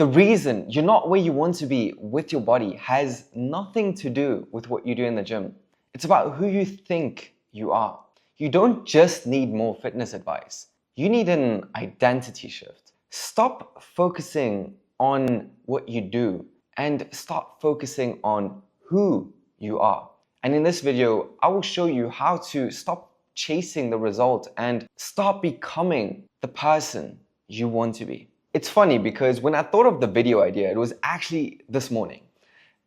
The reason you're not where you want to be with your body has nothing to do with what you do in the gym. It's about who you think you are. You don't just need more fitness advice. You need an identity shift. Stop focusing on what you do and start focusing on who you are. And in this video, I will show you how to stop chasing the result and start becoming the person you want to be. It's funny because when I thought of the video idea, it was actually this morning.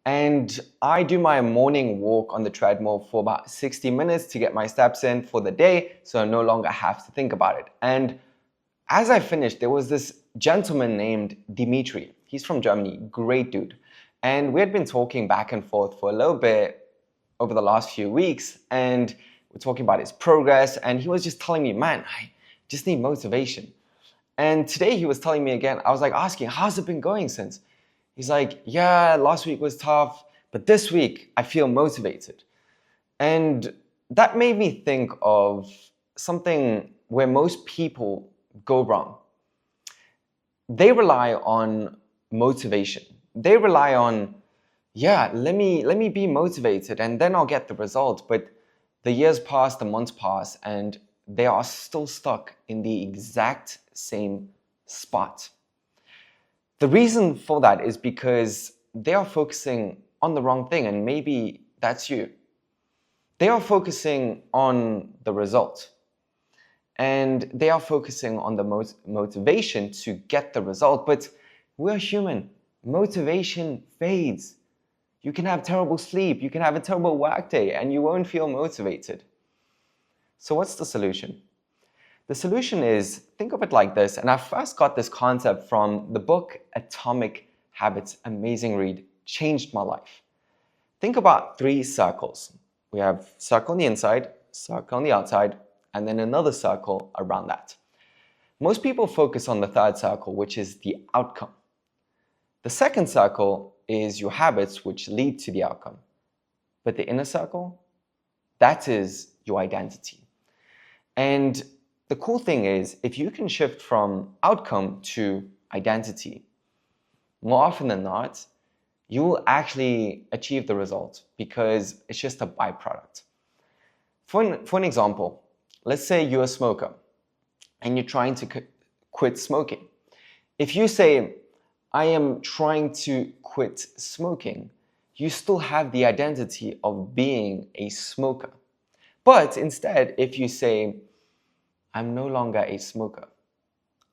And I do my morning walk on the treadmill for about 60 minutes to get my steps in for the day, so I no longer have to think about it. And as I finished, there was this gentleman named Dimitri. He's from Germany, great dude. And we had been talking back and forth for a little bit over the last few weeks, and we're talking about his progress, and he was just telling me, man, I just need motivation. And today he was telling me again, I was like asking, how's it been going since? He's like, yeah, last week was tough, but this week I feel motivated. And that made me think of something where most people go wrong. They rely on motivation. They rely on, yeah, let me be motivated and then I'll get the result. But the years pass, the months pass, and they are still stuck in the exact same spot. The reason for that is because they are focusing on the wrong thing, and maybe that's you. They are focusing on the result, and they are focusing on the motivation to get the result. But we're human. Motivation fades. You can have terrible sleep, you can have a terrible work day, and you won't feel motivated. So what's the solution? The solution is, think of it like this, and I first got this concept from the book Atomic Habits, amazing read, changed my life. Think about 3 circles. We have circle on the inside, circle on the outside, and then another circle around that. Most people focus on the 3rd circle, which is the outcome. The 2nd circle is your habits, which lead to the outcome. But the inner circle, that is your identity. And the cool thing is, if you can shift from outcome to identity, more often than not, you will actually achieve the result because it's just a byproduct. For an example, let's say you're a smoker and you're trying to quit smoking. If you say, I am trying to quit smoking, you still have the identity of being a smoker. But instead, if you say, I'm no longer a smoker,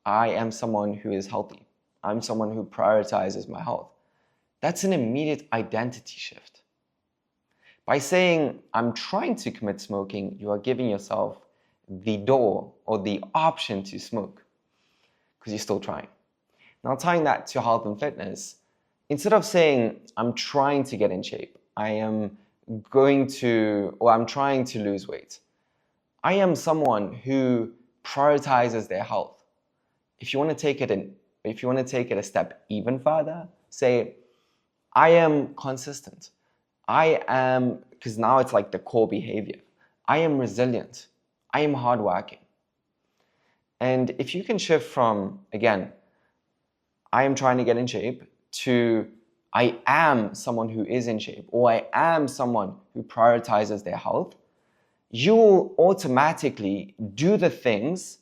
I am someone who is healthy, I'm someone who prioritizes my health, that's an immediate identity shift. By saying, I'm trying to quit smoking, you are giving yourself the door or the option to smoke because you're still trying. Now, tying that to health and fitness, instead of saying, I'm trying to get in shape, I'm trying to lose weight, I am someone who prioritizes their health. If you want to take it a step even further, say, I am consistent. Because now it's like the core behavior. I am resilient. I am hardworking. And if you can shift from, again, I am trying to get in shape, to I am someone who is in shape, or I am someone who prioritizes their health, you will automatically do the things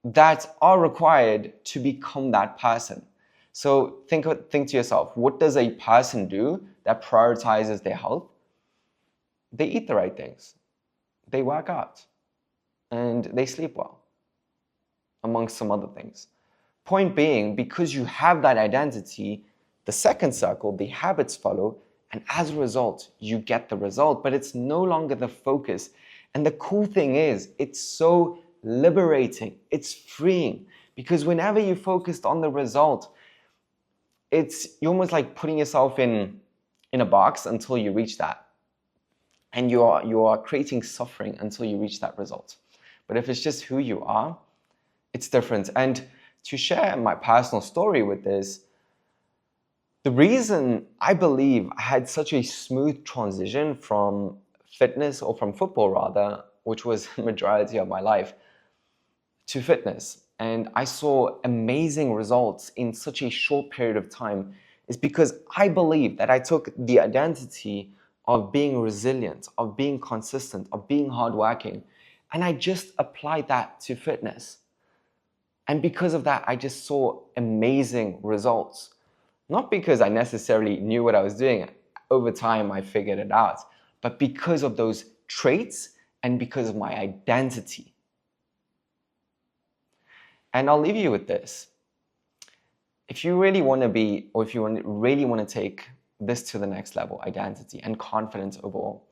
that are required to become that person. So think to yourself, what does a person do that prioritizes their health? They eat the right things, they work out, and they sleep well, amongst some other things. Point being, because you have that identity, the 2nd circle, the habits follow, and as a result, you get the result, but it's no longer the focus. And the cool thing is, it's so liberating, it's freeing, because whenever you focused on the result, you're almost like putting yourself in a box until you reach that. And you are creating suffering until you reach that result. But if it's just who you are, it's different. And to share my personal story with this, the reason I believe I had such a smooth transition from football rather, which was the majority of my life, to fitness, and I saw amazing results in such a short period of time is because I believe that I took the identity of being resilient, of being consistent, of being hardworking, and I just applied that to fitness. And because of that, I just saw amazing results. Not because I necessarily knew what I was doing. Over time, I figured it out. But because of those traits and because of my identity. And I'll leave you with this. If you really want to be, or if you really want to take this to the next level, identity and confidence overall,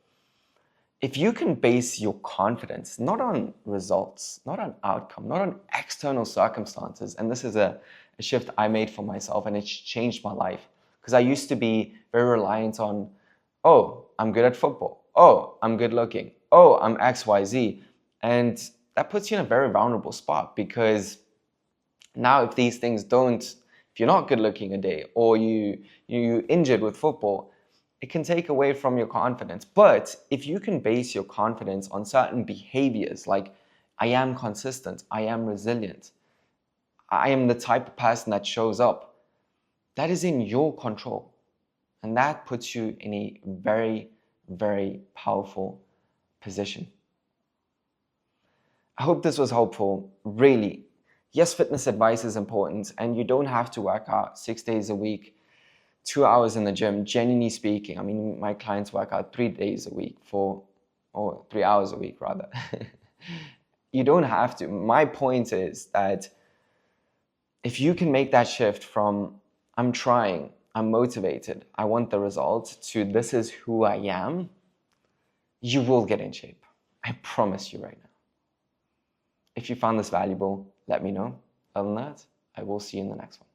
if you can base your confidence not on results, not on outcome, not on external circumstances, and this is a shift I made for myself and it's changed my life. Because I used to be very reliant on, oh, I'm good at football. Oh, I'm good looking. Oh, I'm XYZ. And that puts you in a very vulnerable spot because now if these things don't, if you're not good looking a day or you injured with football, it can take away from your confidence. But if you can base your confidence on certain behaviors like I am consistent, I am resilient, I am the type of person that shows up, that is in your control. And that puts you in a very, very powerful position. I hope this was helpful. Really, yes, fitness advice is important and you don't have to work out 6 days a week, 2 hours in the gym. Genuinely speaking, I mean, my clients work out 3 days a week or 3 hours a week rather. You don't have to. My point is that if you can make that shift from I'm trying, I'm motivated, I want the result, to this is who I am, you will get in shape. I promise you right now. If you found this valuable, let me know. Other than that, I will see you in the next one.